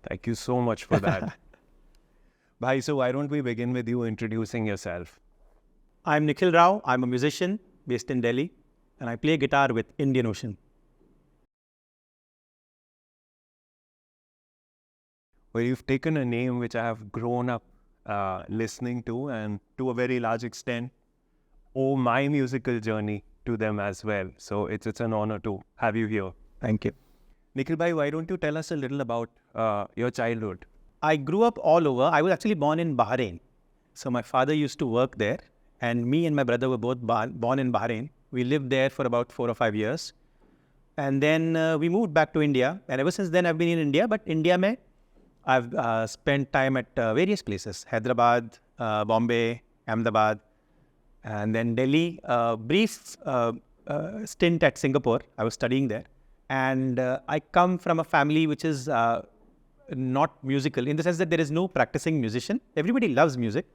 Thank you so much for that. Bhai, so why don't we begin with you introducing yourself? I'm Nikhil Rao. I'm a musician based in Delhi, and I play guitar with Indian Ocean. Well, you've taken a name which I have grown up listening to, and to a very large extent, owe my musical journey to them as well. So it's an honor to have you here. Thank you. Nikhil bhai, why don't you tell us a little about your childhood? I grew up all over. I was actually born in Bahrain. So my father used to work there, and me and my brother were both born in Bahrain. We lived there for about 4 or 5 years. And then we moved back to India. And ever since then, I've been in India. But India, I've spent time at various places. Hyderabad, Bombay, Ahmedabad, and then Delhi. Brief stint at Singapore. I was studying there. And I come from a family which is not musical, in the sense that there is no practicing musician. Everybody loves music.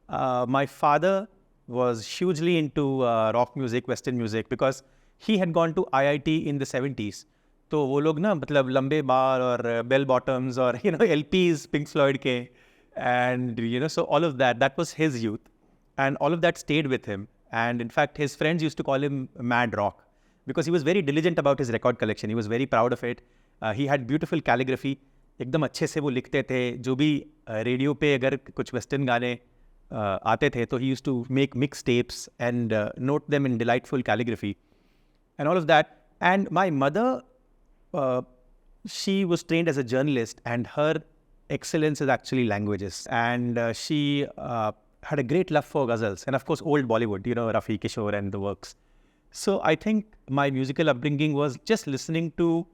My father was hugely into rock music, Western music, because he had gone to IIT in the 70s. तो वो लोग ना मतलब लंबे बार और bell bottoms और LPs Pink Floyd के, and so all of that was his youth, and all of that stayed with him. And in fact, his friends used to call him Mad Rock because he was very diligent about his record collection. He was very proud of it. He had beautiful calligraphy. एकदम अच्छे से वो लिखते थे. जो भी radio पे अगर कुछ वेस्टर्न गाने आते थे, तो he used to make mixtapes and note them in delightful calligraphy and all of that. And my mother, she was trained as a journalist, and her excellence is actually languages. And she had a great love for ghazals and, of course, old Bollywood, Rafi, Kishore and the works. So I think my musical upbringing was just listening to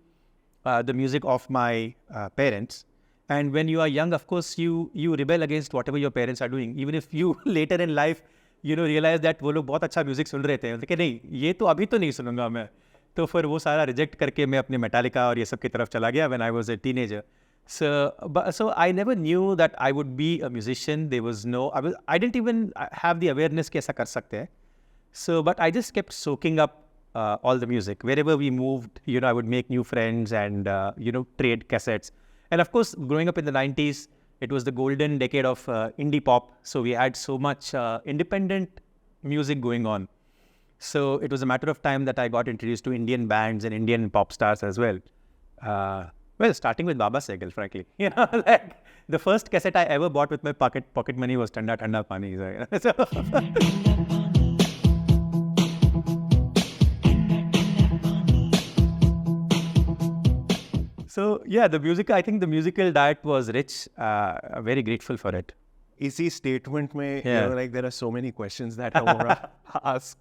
the music of my parents. And when you are young, of course, you rebel against whatever your parents are doing. Even if you later in life, realize that वो लोग बहुत अच्छा music सुन रहे थे, कि नहीं ये तो अभी तो नहीं सुनूंगा मैं. तो फिर वो सारा रिजेक्ट करके मैं अपने मेटालिका और ये सब की तरफ चला गया when I was a teenager. So I never knew that I would be a musician. There was no, I didn't even have the awareness कि ऐसा कर सकते हैं. So, but I just kept soaking up all the music. Wherever we moved, I would make new friends and, trade cassettes. And of course, growing up in the 90s, it was the golden decade of indie pop. So we had so much independent music going on. So it was a matter of time that I got introduced to Indian bands and Indian pop stars as well. Well, starting with Baba Sehgal, frankly. Like the first cassette I ever bought with my pocket money was Thanda Thanda Pani. So yeah, the music, I think the musical diet was rich. Very grateful for it. इसी statement में, Yeah. like there are so many questions that I want to ask.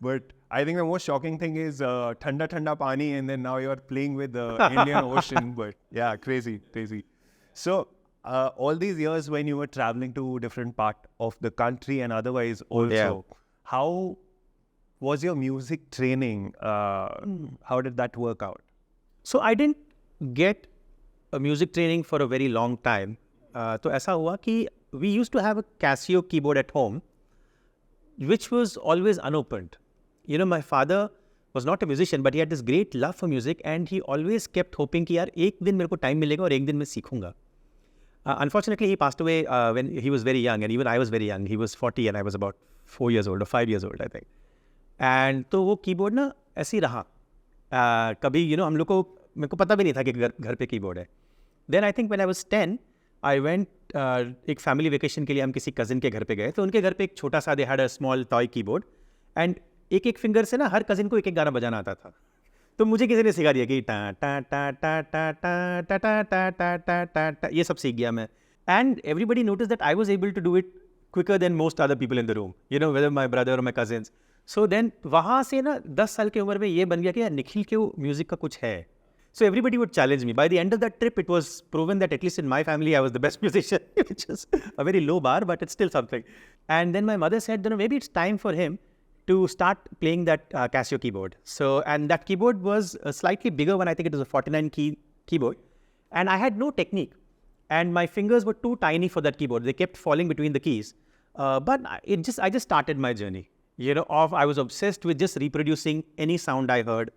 But I think the most shocking thing is Thanda Thanda Pani, and then now you're playing with the Indian Ocean. But yeah, crazy. So all these years when you were traveling to different part of the country and otherwise also, how was your music training? How did that work out? So I didn't get a music training for a very long time. तो ऐसा हुआ कि we used to have a Casio keyboard at home, which was always unopened. My father was not a musician, but he had this great love for music, and he always kept hoping कि यार एक दिन मेरे को time मिलेगा और एक दिन मैं सीखूंगा. Unfortunately, he passed away when he was very young, and even I was very young. He was 40 and I was about 4 years old or 5 years old, I think. And तो वो keyboard ना ऐसे ही रहा. कभी हम लोग को मेरे को पता भी नहीं था कि घर पे कीबोर्ड है. Then I think when I was 10, I went एक फैमिली वेकेशन के लिए हम किसी कजिन के घर पे गए. तो उनके घर पे एक छोटा सा they had a small toy keyboard, and एक फिंगर से ना हर कजिन को एक गाना बजाना आता था. तो मुझे किसी ने सिखा दिया कि टा टा टा टा टा टा टा टा टा टा टा टा टा, ये सब सीख गया मैं. And everybody noticed that I was able to do it quicker than most other people in the room, whether my brother or my cousins. So then वहाँ से ना 10 साल की उम्र में ये बन गया कि यार निखिल के म्यूजिक का कुछ है. So everybody would challenge me. By the end of that trip, it was proven that at least in my family, I was the best musician, which is a very low bar, but it's still something. And then my mother said, maybe it's time for him to start playing that Casio keyboard. So, and that keyboard was a slightly bigger one. I think it was a 49 key keyboard. And I had no technique. And my fingers were too tiny for that keyboard. They kept falling between the keys. But I just started my journey. I was obsessed with just reproducing any sound I heard.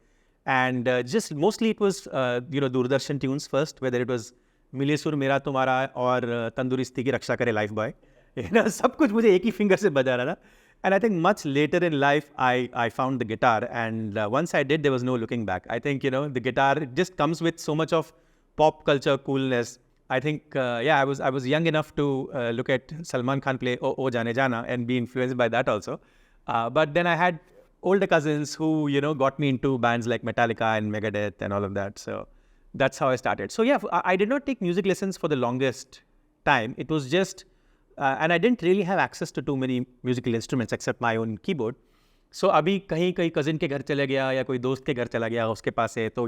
And just mostly it was, Doordarshan tunes first, whether it was मिले सुर मेरा तुम्हारा और तंदुरुस्ती की रक्षा करे life boy, सब कुछ मुझे एक ही फिंगर से बजा रहा था. And I think much later in life, I found the guitar, and once I did, there was no looking back. I think, the guitar, it just comes with so much of pop culture coolness. I think, I was young enough to look at Salman Khan play O Jaane Jana and be influenced by that also. But then I had older cousins who, got me into bands like Metallica and Megadeth and all of that. So that's how I started. So yeah, I did not take music lessons for the longest time. It was just... and I didn't really have access to too many musical instruments except my own keyboard. So अभी कहीं cousin के घर चले गया या कोई दोस्त के घर चला गया उसके पास है तो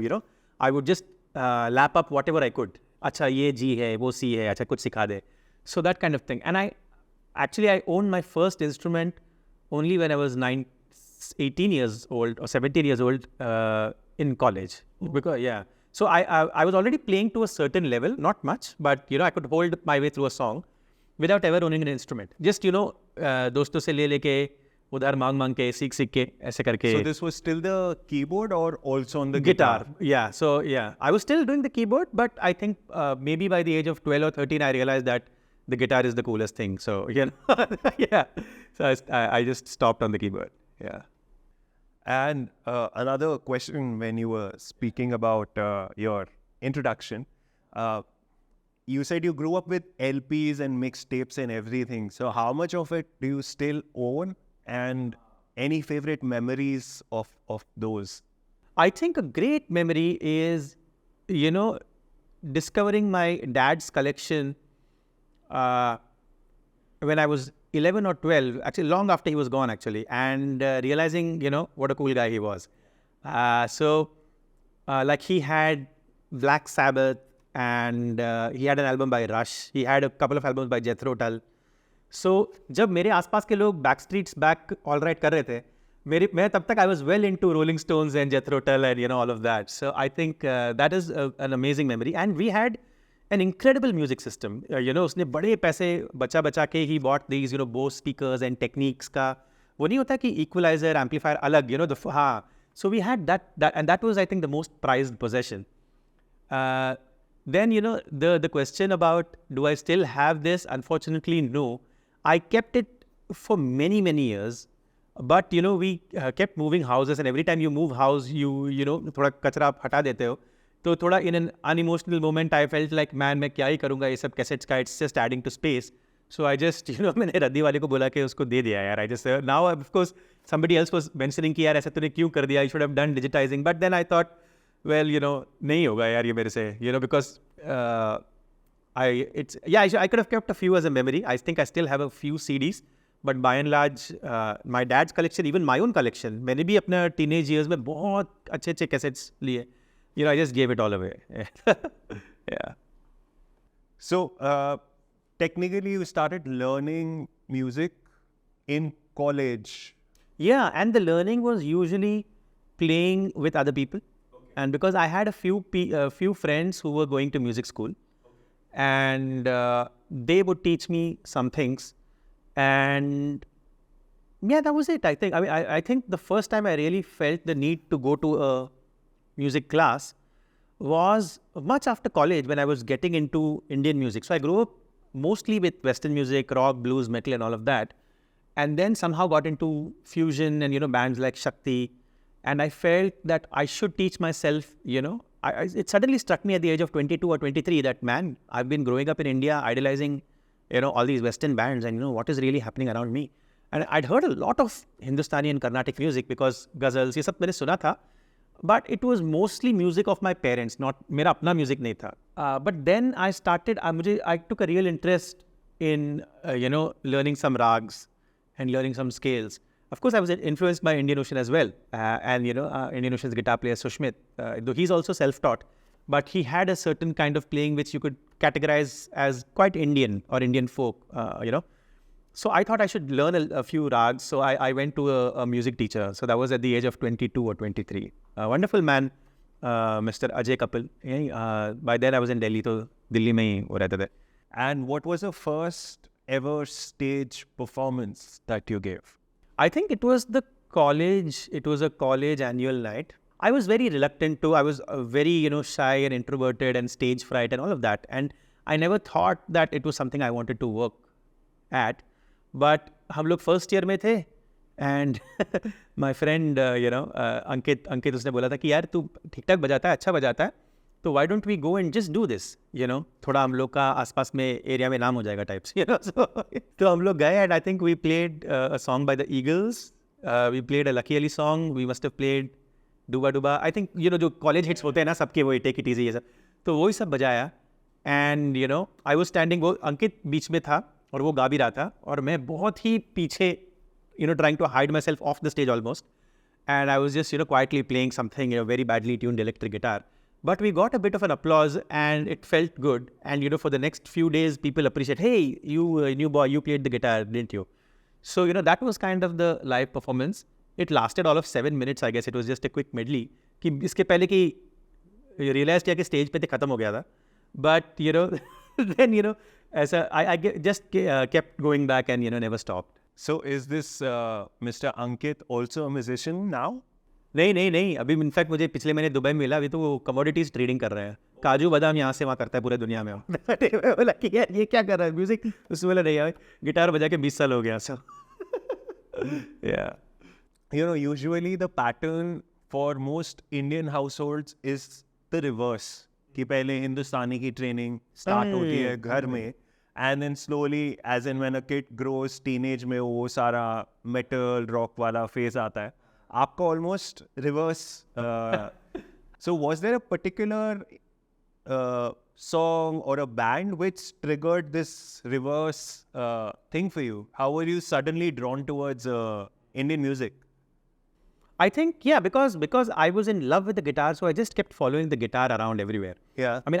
I would just lap up whatever I could. अच्छा ये G है वो C है अच्छा कुछ सिखा दे. So that kind of thing. And I owned my first instrument only when I was 18 years old or 17 years old in college. Because so I was already playing to a certain level, not much, but I could hold my way through a song without ever owning an instrument. Just, दोस्तों से लेके उधार मांग के सीख के ऐसे करके. So this was still the keyboard or also on the guitar? Yeah. So I was still doing the keyboard, but I think maybe by the age of 12 or 13, I realized that the guitar is the coolest thing. So, yeah. So I just stopped on the keyboard. Yeah. And another question when you were speaking about your introduction, you said you grew up with LPs and mixtapes and everything. So how much of it do you still own? And any favorite memories of those? I think a great memory is, discovering my dad's collection when I was 11 or 12, actually long after he was gone actually, and realizing, what a cool guy he was. Like he had Black Sabbath, and he had an album by Rush. He had a couple of albums by Jethro Tull. So जब मेरे आसपास के लोग Backstreet's Back All Right कर रहे थे, मैं तब तक I was well into Rolling Stones and Jethro Tull and all of that. So I think that is an amazing memory. And we had an incredible music system. उसने बड़े पैसे बचा के he bought these Bose speakers and Technics का वो नहीं होता कि equalizer amplifier अलग हाँ. So we had that and that was I think the most prized possession. Then, the question about do I still have this? Unfortunately, no. I kept it for many, many years. But, we kept moving houses, and every time you move house, थोड़ा कचरा हटा देते हो. तो थोड़ा in an unemotional moment, I felt like, man, मैं क्या ही करूँगा ये सब cassettes का, it's just adding to space. So I just, मैंने रद्दी वाले को बोला कि उसको दे दिया यार. I just, now of course, somebody else was mentioning कि यार ऐसा तूने क्यों कर दिया? You should have done digitizing. But then I thought, well, नहीं होगा यार ये मेरे से, because I could have kept a few as a memory. I think I still have a few CDs, but by and large, my dad's collection, even my own collection, मैंने भी अपने teenage years में बहुत अच्छे cassettes लिए. I just gave it all away. Yeah. So, technically, you started learning music in college. Yeah, and the learning was usually playing with other people. And because I had a few friends who were going to music school, and they would teach me some things, and yeah, that was it. I think. I think the first time I really felt the need to go to a music class was much after college when I was getting into Indian music. So I grew up mostly with Western music, rock, blues, metal, and all of that, and then somehow got into fusion and bands like Shakti. And I felt that I should teach myself, it suddenly struck me at the age of 22 or 23 that, man, I've been growing up in India, idolizing, all these Western bands and, what is really happening around me. And I'd heard a lot of Hindustani and Carnatic music because ghazals, ये सब मैंने सुना था. But it was mostly music of my parents, not मेरा अपना music नहीं था. But then I started, I took a real interest in, learning some rags and learning some scales. Of course, I was influenced by Indian Ocean as well. And, Indian Ocean's guitar player, Sushmit, though he's also self-taught, but he had a certain kind of playing which you could categorize as quite Indian or Indian folk, So I thought I should learn a few rags. So I went to a music teacher. So that was at the age of 22 or 23. A wonderful man, Mr. Ajay Kapil. By then I was in Delhi, so Delhi mein hi wo rehte the. And what was the first ever stage performance that you gave? I think it was a college annual night. I was very reluctant to. I was very, shy and introverted and stage fright and all of that. And I never thought that it was something I wanted to work at. But हम लोग first year में थे, and my friend, अंकित उसने बोला था कि यार तू ठीक ठाक बजाता है, अच्छा बजाता है, तो why don't we go and just do this, थोड़ा हम लोग का आसपास में एरिया में नाम हो जाएगा types, so तो हम लोग गए, and I think we played a song by the Eagles, we played a Lucky Ali song, we must have played Duba Duba, I think, जो college hits होते हैं ना सबके, वो Take It Easy ये सब, तो वही सब बजाया, and I was standing, वो अंकित बीच में था और वो गा भी रहा था, और मैं बहुत ही पीछे, trying to hide myself off the stage almost, and I was just, quietly playing something, very badly tuned electric guitar. But we got a bit of an applause, and it felt good. And, for the next few days, people appreciate, hey, you new boy, you played the guitar, didn't you? So, that was kind of the live performance. It lasted all of 7 minutes, I guess. It was just a quick medley. कि इसके पहले कि realized किया कि stage पे तो खत्म हो गया था. But, then, ऐसा, I just kept going back and, never stopped. So is this Mr. Ankit also a musician now? नहीं, अभी इनफैक्ट मुझे पिछले महीने दुबई में मिला, अभी तो वो कमोडिटीज ट्रेडिंग कर रहे हैं, काजू बादाम यहाँ से वहाँ करता है पूरे दुनिया में। बोला कि यार ये क्या कर रहा है म्यूजिक, उसने बोला नहीं यार गिटार बजा के 20 साल हो गया। सो yeah, usually the pattern for most Indian households is the reverse, कि पहले हिंदुस्तानी की ट्रेनिंग स्टार्ट होती है घर में, and then slowly as and when a kid grows teenage में वो सारा metal rock वाला phase आता है, आपका almost reverse. So was there a particular song or a band which triggered this reverse thing for you? How were you suddenly drawn towards Indian music? I think, yeah, because I was in love with the guitar, so I just kept following the guitar around everywhere. Yeah. I mean,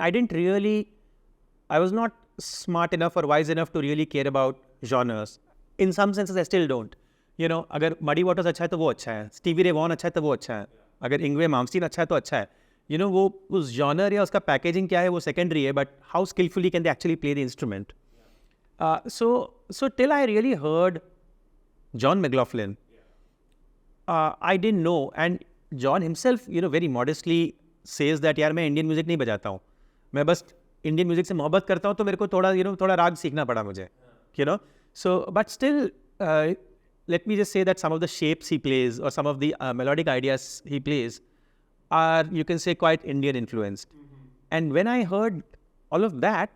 I was not smart enough or wise enough to really care about genres. In some senses, I still don't. अगर Muddy Waters अच्छा है तो वो अच्छा है, Stevie Ray Vaughan अच्छा है तो वो अच्छा है, अगर Yngwie Malmsteen अच्छा है तो अच्छा है. वो उस genre या उसका packaging क्या है वो secondary है, but how skillfully can they actually play the instrument? So till I really heard John McLaughlin, I didn't know, and John himself, very modestly says that यार मैं Indian music नहीं बजाता हूँ, मैं बस Indian music से मोहब्बत करता हूँ, तो मेरे को थोड़ा राग सीखना पड़ा मुझे, So, but still, let me just say that some of the shapes he plays or some of the melodic ideas he plays are, you can say, quite Indian influenced. And when I heard all of that,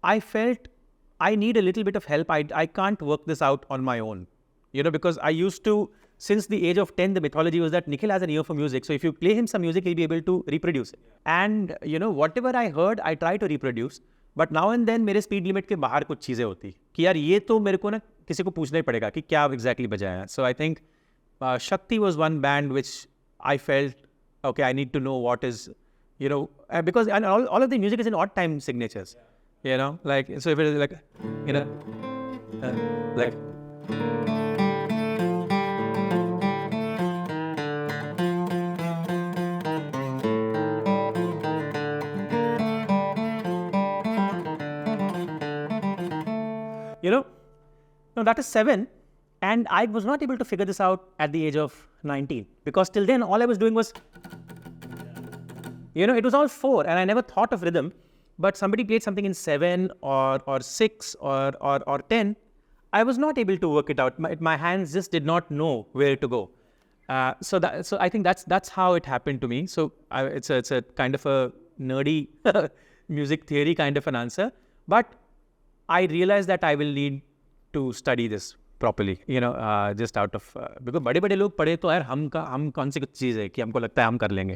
I felt I need a little bit of help. I can't work this out on my own, because I used to, since the age of 10, the mythology was that Nikhil has an ear for music. So if you play him some music, he'll be able to reproduce it. And, whatever I heard, I try to reproduce. But now and then मेरे speed limit के बाहर कुछ चीज़ें होती कि यार ये तो मेरे को ना किसी को पूछना ही पड़ेगा कि क्या exactly बजाया. So I think Shakti was one band which I felt, okay, I need to know what is, because and all of the music is in odd time signatures, like, so if it is like, like, no, that is 7, and I was not able to figure this out at the age of 19, because till then all I was doing was, it was all 4, and I never thought of rhythm, but somebody played something in 7 or 6 or 10, I was not able to work it out. My hands just did not know where to go. So I think that's how it happened to me. So it's a kind of a nerdy music theory kind of an answer, but I realized that I will need to study this properly, just out of, because बड़े लोग पढ़े तो यार हम कौन सी कुछ चीज़ है कि हमको लगता है हम कर लेंगे,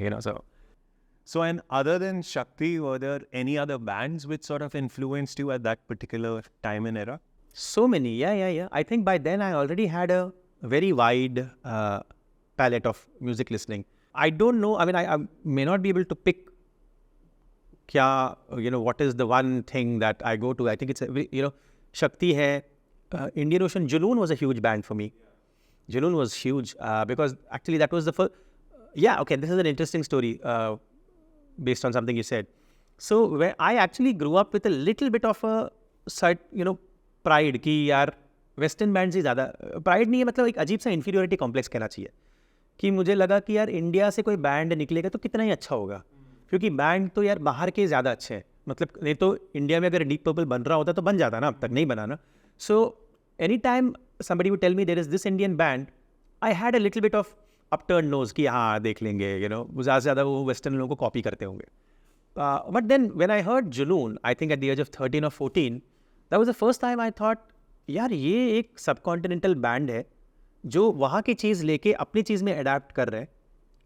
So and other than Shakti, were there any other bands which sort of influenced you at that particular time and era? So many, yeah. I think by then I already had a very wide palette of music listening. I don't know, I mean, I may not be able to pick what is the one thing that I go to. I think it's, Shakti hai, Indian Ocean. Junoon was a huge band for me. Junoon was huge because actually that was the first. Yeah, okay, this is an interesting story based on something you said. So where I actually grew up with a little bit of a side, pride कि यार Western bands ही ज़्यादा, pride नहीं है, मतलब एक अजीब सा inferiority complex कहना चाहिए कि मुझे लगा कि यार इंडिया से कोई बैंड निकलेगा तो कितना ही अच्छा होगा, क्योंकि बैंड तो यार बाहर के ज़्यादा अच्छे हैं. मतलब नहीं तो इंडिया में अगर डीप पर्पल बन रहा होता तो बन जाता ना, अब तक नहीं बना ना. So any time somebody would tell me there is this Indian band, I had a little bit of upturned nose कि हाँ देख लेंगे, ज़्यादा से ज़्यादा वो वेस्टर्न लोगों को कॉपी करते होंगे. But then when I heard Junoon, I think at the age of 13 or 14, that was the first time I thought यार ये एक सबकॉन्टिनेंटल बैंड है जो वहाँ की चीज़ लेके अपनी चीज़ में अडेप्ट कर रहे हैं,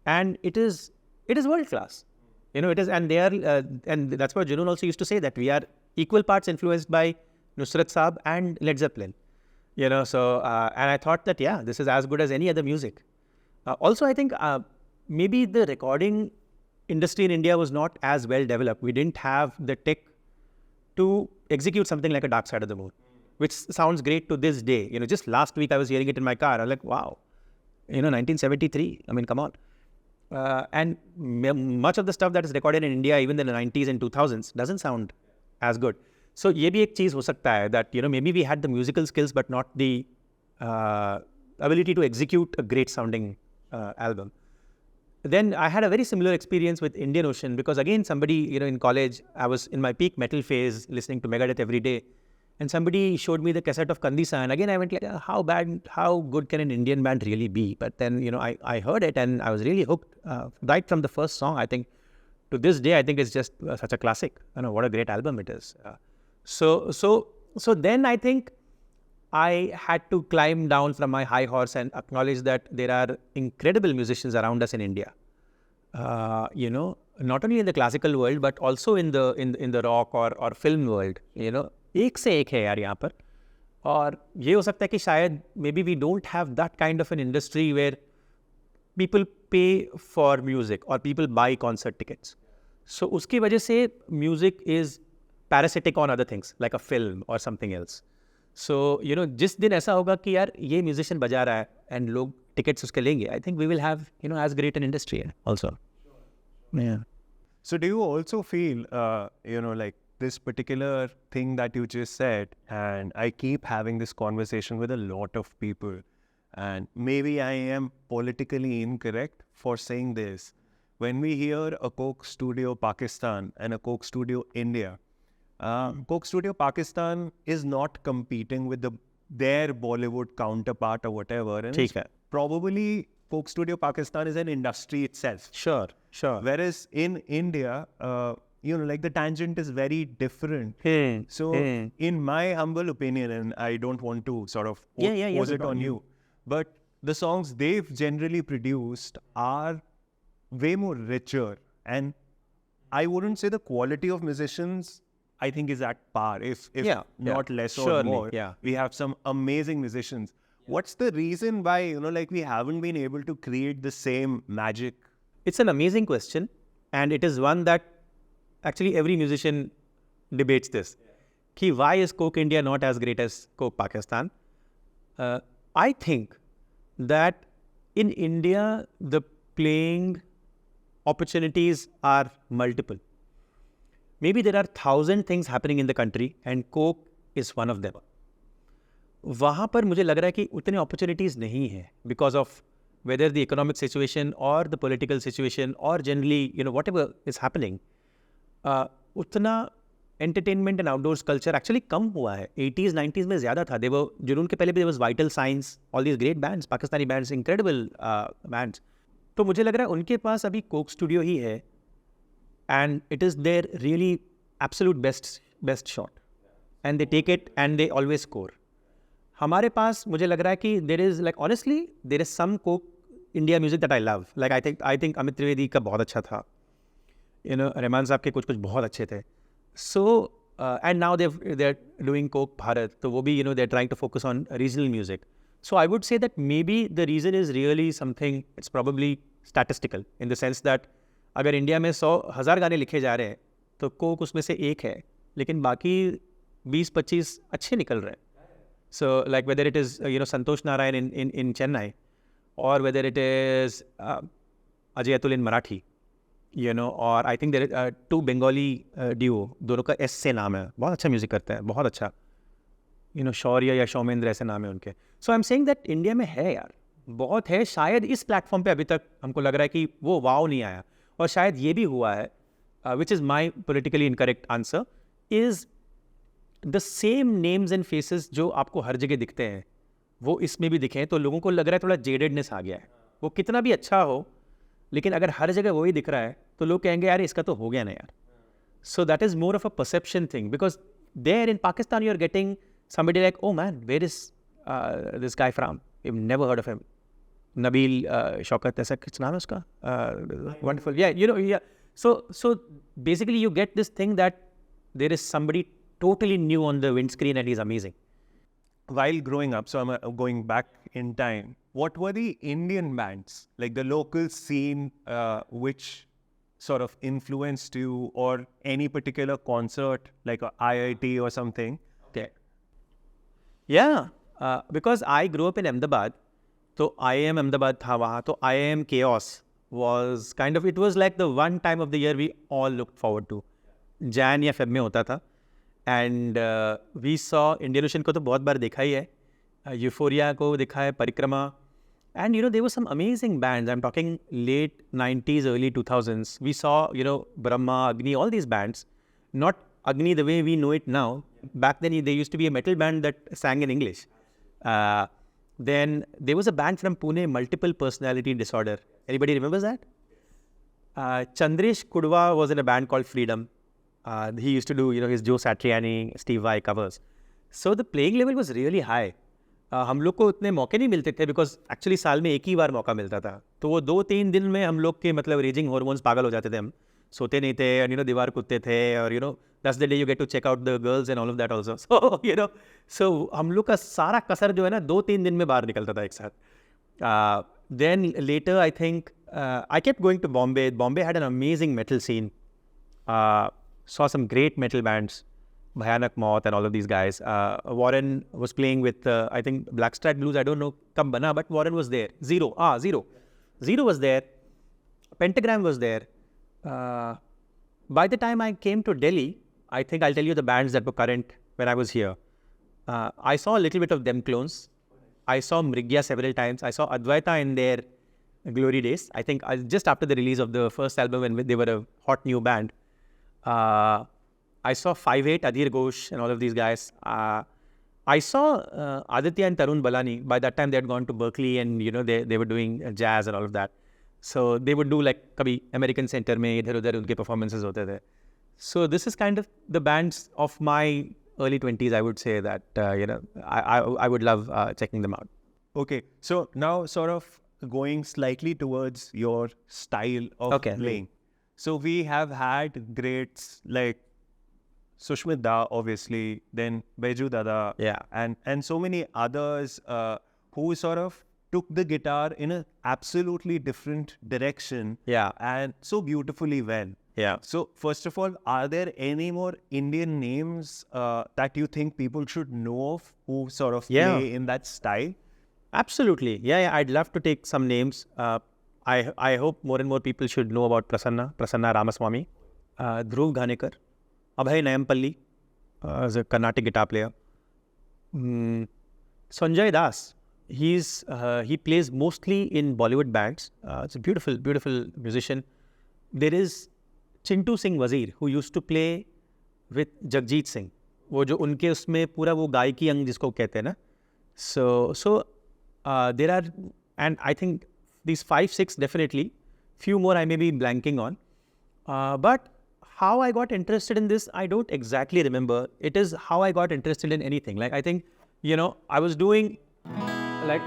and it is world class. It is, and they are, and that's what Junoon also used to say, that we are equal parts influenced by Nusrat Saab and Led Zeppelin. So and I thought that this is as good as any other music. Also, I think maybe the recording industry in India was not as well developed. We didn't have the tech to execute something like a Dark Side of the Moon, which sounds great to this day. Just last week I was hearing it in my car. I was like, wow, 1973. I mean, come on. And much of the stuff that is recorded in India, even in the 90s and 2000s, doesn't sound as good. So ये भी एक चीज़ हो सकता है that maybe we had the musical skills but not the ability to execute a great sounding album. Then I had a very similar experience with Indian Ocean, because again somebody in college, I was in my peak metal phase listening to Megadeth every day, and somebody showed me the cassette of Kandisa, and again I went like, how good can an Indian band really be? But then I heard it and I was really hooked right from the first song. I think to this day I think it's just such a classic. What a great album it is. So then I think I had to climb down from my high horse and acknowledge that there are incredible musicians around us in India. Not only in the classical world but also in the rock or film world. एक से एक है यार यहाँ पर. और ये हो सकता है कि शायद maybe we don't have that kind of an industry where people pay for music or people buy concert tickets. So उसकी वजह से music is parasitic on other things like a film or something else. So जिस दिन ऐसा होगा कि यार ये musician बजा रहा है and लोग tickets उसके लेंगे, I think we will have as great an industry also. Yeah. So do you also feel like this particular thing that you just said, and I keep having this conversation with a lot of people, and maybe I am politically incorrect for saying this. When we hear a Coke Studio Pakistan and a Coke Studio India, Coke Studio Pakistan is not competing with their Bollywood counterpart or whatever. And it's probably Coke Studio Pakistan is an industry itself. Sure. Whereas in India, like the tangent is very different. So in my humble opinion, and I don't want to sort of pose it on you, but the songs they've generally produced are way more richer, and I wouldn't say the quality of musicians I think is at par, if not less or more. We have some amazing musicians. What's the reason why we haven't been able to create the same magic? It's an amazing question, and it is one that actually every musician debates this. Ki why is Coke India not as great as Coke Pakistan? I think that in India the playing opportunities are multiple. Maybe there are 1,000 things happening in the country and Coke is one of them. वहाँ पर मुझे लग रहा है कि उतने opportunities नहीं है because of whether the economic situation or the political situation or generally whatever is happening. उतना entertainment and outdoors culture actually कम हुआ है. 80s 90s में ज़्यादा था. जुनून के पहले भी there was Vital Signs, all these great bands, Pakistani bands, incredible bands. तो मुझे लग रहा है उनके पास अभी Coke Studio ही है, and it is their really absolute best shot, and they take it and they always score. हमारे पास मुझे लग रहा है कि there is like honestly there is some Coke India music that I love. Like I think Amit Trivedi का बहुत अच्छा था. रहमान साहब के कुछ बहुत अच्छे थे. So and now they're doing Coke Bharat. तो वो भी they're trying to focus on regional music. So I would say that maybe the reason is really something, it's probably statistical in the sense that अगर India में 100,000 गाने लिखे जा रहे हैं तो कोक उसमें से एक है, लेकिन बाकी 20-25 अच्छे निकल रहे हैं. So like whether it is Santosh Narayan in Chennai or whether it is Ajay Atul in Marathi, or I think there is two Bengali duo, दोनों का S से नाम है, बहुत अच्छा म्यूजिक करते हैं, बहुत अच्छा, शौर्य या शौमेंद्र ऐसे नाम है उनके. So I'm saying that India में है यार, बहुत है, शायद इस प्लेटफॉर्म पे अभी तक हमको लग रहा है कि वो वाव नहीं आया, और शायद ये भी हुआ है, which is my politically incorrect answer, is the same names and faces जो आपको हर जगह दिखते हैं वो इसमें भी दिखे हैं, तो लोगों को लग रहा है थोड़ा जेडेडनेस आ गया है। वो कितना भी अच्छा हो, लेकिन अगर हर जगह वही दिख रहा है तो लोग कहेंगे यार इसका तो हो गया ना यार। So that is more of a perception thing, because there in Pakistan you're getting somebody like, oh man, where is this guy from? You've never heard of him. Nabil Shaukat, ऐसा कुछ नाम है उसका? Wonderful. Yeah, you know, yeah. So basically you get this thing that there is somebody totally new on the windscreen and he's amazing. While growing up, so I'm going back in time, what were the Indian bands, like the local scene, which sort of influenced you, or any particular concert, like a IIT or something? Okay. Yeah, because I grew up in Ahmedabad, तो IIM Ahmedabad था वहाँ, तो IIM Chaos was kind of, it was like the one time of the year we all looked forward to. Jan या Feb में होता था, and we saw Indian Ocean को तो बहुत बार देखा ही है, Euphoria को देखा है, परिक्रमा, and you know there were some amazing bands. I'm talking late 90s, early 2000s. We saw, you know, Brahma, Agni, all these bands. Not Agni the way we know it now. Back then there used to be a metal band that sang in English. Then there was a band from Pune, Multiple Personality Disorder. Anybody remembers that? Chandresh Kudwa was in a band called Freedom. He used to do, you know, his Joe Satriani, Steve Vai covers. So the playing level was really high. हम लोग को उतने मौके नहीं मिलते थे, because actually साल में एक ही बार मौका मिलता था, तो वो 2-3 दिन में हम लोग के मतलब रेजिंग हॉर्मोन्स पागल हो जाते थे, हम सोते नहीं थे, और यू नो दीवार कूदते थे, और you know that's the day you get to check out the girls and all of that also. So you know, so हम लोग का सारा कसर जो है ना 2-3 दिन में बाहर निकलता था एक साथ। Then later I think I kept going to Bombay. Bombay had an amazing metal scene, saw some great metal bands, Bhayanak Moth and all of these guys. Warren was playing with, I think, Blackstrat Blues. I don't know kab bana, but Warren was there. Zero was there. Pentagram was there. By the time I came to Delhi, I think I'll tell you the bands that were current when I was here. I saw a little bit of Them Clones. I saw Mrigya several times. I saw Advaita in their glory days. I think just after the release of the first album when they were a hot new band. I saw 5/8, Adhir Ghosh and all of these guys. I saw Aditya and Tarun Balani. By that time they had gone to Berkeley, and you know they were doing jazz and all of that. So they would do like kabhi American Center mein idhar udhar unke performances hote the. So this is kind of the bands of my early 20s. I would say that you know I would love checking them out. Okay, so now sort of going slightly towards your style of playing. So we have had greats like Sushmit Da, obviously, then Baiju Dada, and so many others who sort of took the guitar in an absolutely different direction, and so beautifully well. So first of all, are there any more Indian names that you think people should know of who sort of play in that style? Absolutely, yeah. I'd love to take some names. I hope more and more people should know about Prasanna Ramaswamy, Dhruv Ghanekar, Abhay Nayampalli, as a Carnatic guitar player. Sanjay Das, he plays mostly in Bollywood bands. It's a beautiful, beautiful musician. There is Chintu Singh Wazir, who used to play with Jagjit Singh. वो जो उनके उसमें पूरा वो गायकी अंग जिसको कहते हैं ना. So there are, and I think these 5-6 definitely. Few more I may be blanking on. But how I got interested in this, I don't exactly remember. It is how I got interested in anything. Like I think, you know, I was doing like,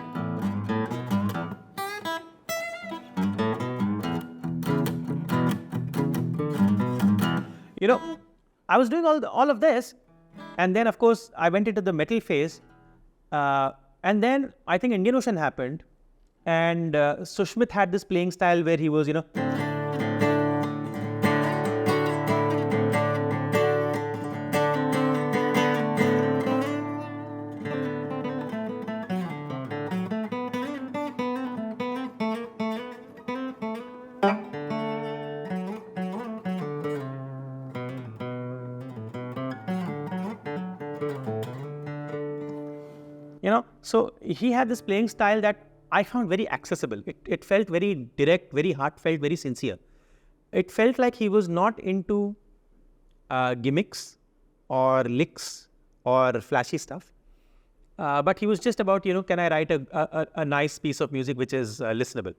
you know, I was doing all of this, and then of course I went into the metal phase, and then I think Indian Ocean happened, and Sushmit had this playing style where he was, you know, so he had this playing style that I found very accessible. It felt very direct, very heartfelt, very sincere. It felt like he was not into gimmicks or licks or flashy stuff. But he was just about, can I write a nice piece of music which is listenable?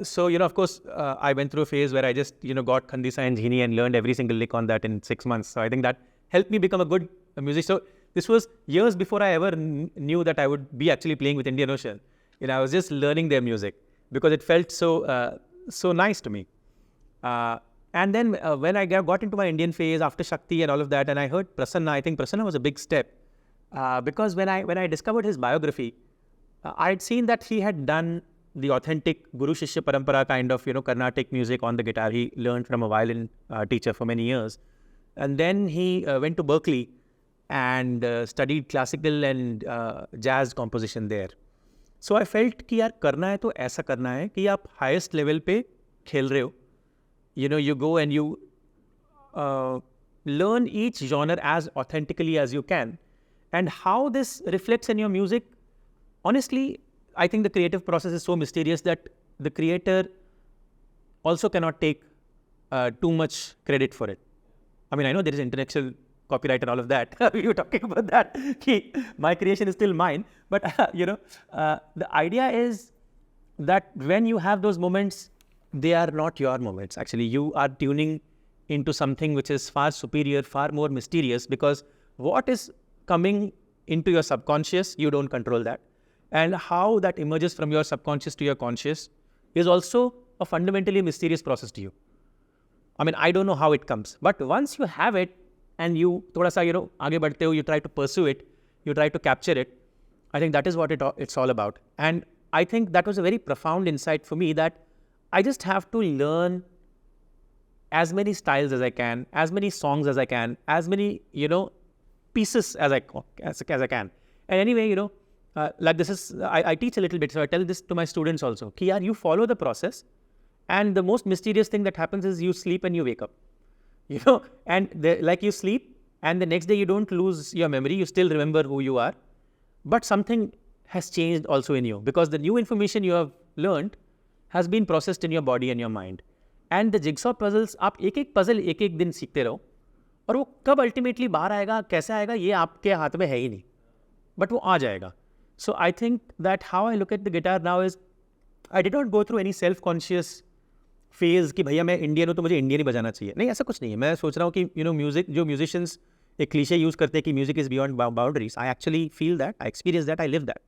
So, of course, I went through a phase where I just, got Khandisa and Jhini and learned every single lick on that in 6 months. So I think that helped me become a good musician. So this was years before I ever knew that I would be actually playing with Indian Ocean. I was just learning their music because it felt so nice to me. And then when I got into my Indian phase after Shakti and all of that, and I heard Prasanna, I think Prasanna was a big step. Because when I discovered his biography, I'd seen that he had done the authentic Guru Shishya Parampara kind of, Carnatic music on the guitar. He learned from a violin teacher for many years. And then he went to Berkeley and studied classical and jazz composition there. So I felt कि यार करना है तो ऐसा करना है कि आप highest level पे खेल रहे हो. You go and you learn each genre as authentically as you can. And how this reflects in your music, honestly, I think the creative process is so mysterious that the creator also cannot take too much credit for it. I mean, I know there is intellectual copyright and all of that. We were talking about that. My creation is still mine. But, the idea is that when you have those moments, they are not your moments. Actually, you are tuning into something which is far superior, far more mysterious, because what is coming into your subconscious, you don't control that. And how that emerges from your subconscious to your conscious is also a fundamentally mysterious process to you. I mean, I don't know how it comes. But once you have it and you thoda sa, aage badhte ho, you try to pursue it, you try to capture it, I think that is what it's all about. And I think that was a very profound insight for me, that I just have to learn as many styles as I can, as many songs as I can, as many, pieces as I can. And anyway, like this is, I teach a little bit, so I tell this to my students also. Ki yaar, you follow the process, and the most mysterious thing that happens is you sleep and you wake up. And like you sleep, and the next day you don't lose your memory, you still remember who you are. But something has changed also in you, because the new information you have learned has been processed in your body and your mind. And the jigsaw puzzles, आप एक puzzle एक दिन सीखते रहो, और वो कब ultimately बाहर आएगा, कैसे आएगा, ये आपके हाथ में है ही नहीं, but वो आ जाएगा. So I think that how I look at the guitar now is, I did not go through any self-conscious phase कि भैया मैं इंडियन हूँ तो मुझे इंडियन ही बजाना चाहिए. नहीं, ऐसा कुछ नहीं है. मैं सोच रहा हूँ कि म्यूजिक, जो म्यूजिशियंस एक क्लीशे यूज़ करते हैं कि music is beyond boundaries, I actually feel that, I experience that, I live that.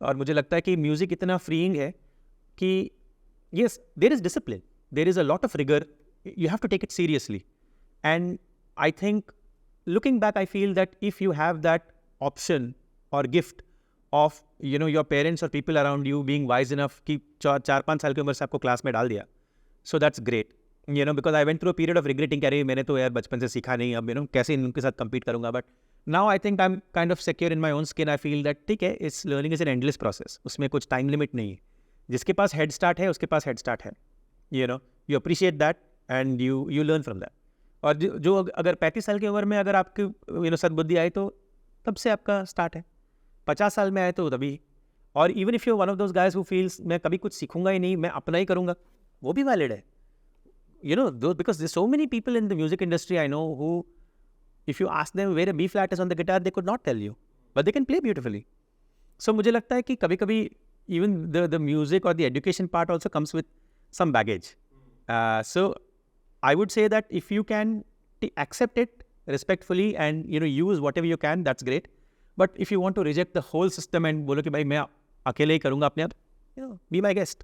और मुझे लगता है कि म्यूजिक इतना फ्रीइंग है कि yes, there is discipline, there is a lot of rigor, you have to take it seriously. And I think, looking back, I feel that if you have that option or gift of, your parents or people around you being wise enough कि 4-5 साल की उम्र से आपको class में डाल दिया, so that's great. Because I went through a period of regretting कि अरे मैंने तो यार बचपन से सीखा नहीं, अब कैसे इनके साथ compete करूँगा. But now I think I'm kind of secure in my own skin. I feel that ठीक है, इस learning is an endless process. उसमें कुछ time limit नहीं है. जिसके पास हेड स्टार्ट है, उसके पास हेड स्टार्ट है. You appreciate that and you learn from that. और जो अगर 35 साल की उम्र में अगर आपकी सद्बुद्धि आई तो तब से आपका स्टार्ट है. 50 साल में आए तो तभी. और even if you one of those guys who feels मैं कभी कुछ सीखूंगा ही नहीं, मैं अपना ही करूंगा, वो भी वैलिड है. Because there so many people in the music industry I know who, if you ask them where a B flat is on the guitar, they could not tell you, but they can play beautifully. So मुझे लगता है कि कभी कभी even the music or the education part also comes with some baggage. So I would say that if you can accept it respectfully and use whatever you can, that's great. But if you want to reject the whole system and बोलो कि भाई मैं अकेले ही करूँगा अपने आप, be my guest.